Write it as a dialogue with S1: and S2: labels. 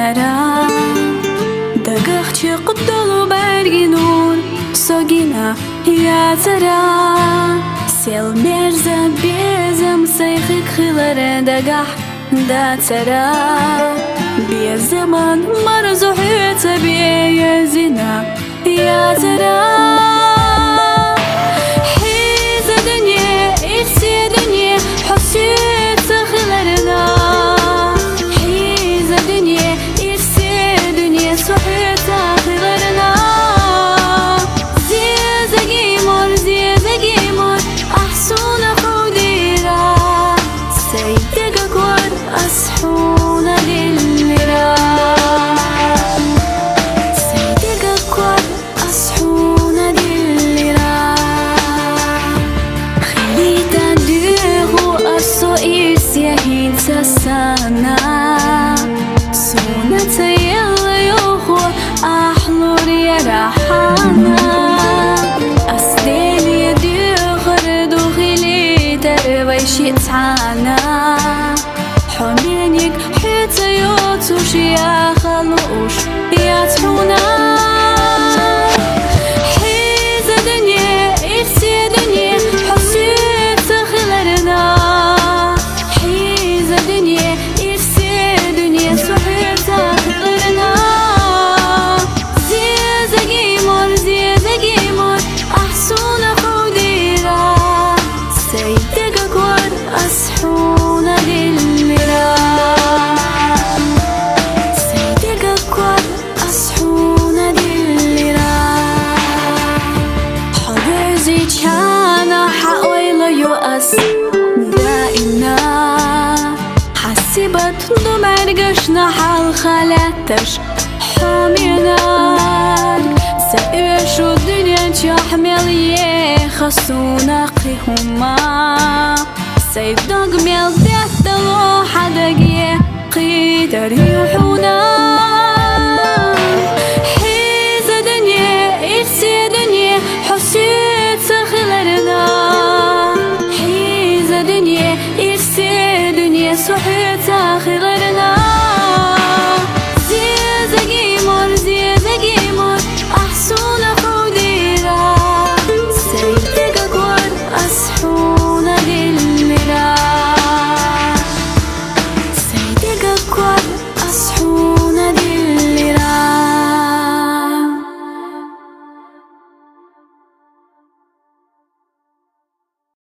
S1: نرى دقخت قبضلو برقي نور سوقنا يا ترى سيل مرزا بيزم سيخك خلر دقح دا ترى بيا زمان مرزو حيت بيا زنا يا ترى حيز دنيا إرسي دنيا حسيت خلرنا حيز دنيا إرسي دنيا سحيت خلرنا زيزة قيمر أحسون قوديرا سيدك أكبر أصحون دلرا سيدك أكبر أصحون دلرا خليت أديه أصو إرسيهين سسانا سونة يلا يوخو أحلور يا رحانا أصدين يدي خردو خلي ترويشي تعانا حمينيك حتى يوتوش يا خلوش يا تحونا حيز دنيا إرسي دنيا حسيت خلرنا حيز دنيا إرسي دنيا سحيت خلرنا زيزة قيمر أحسون قوديرا سيدك أكبر أصحون دلرا سيدك أكبر أصحون دلرا حبيزي كان حقويل يؤس دائنا حسبت دمرقشنا حال خلاتش حامينا سأعيشو الدنيا تحمل يخصونا قيهما سيدق ميل ديت دلو حدق قيدر يوحونا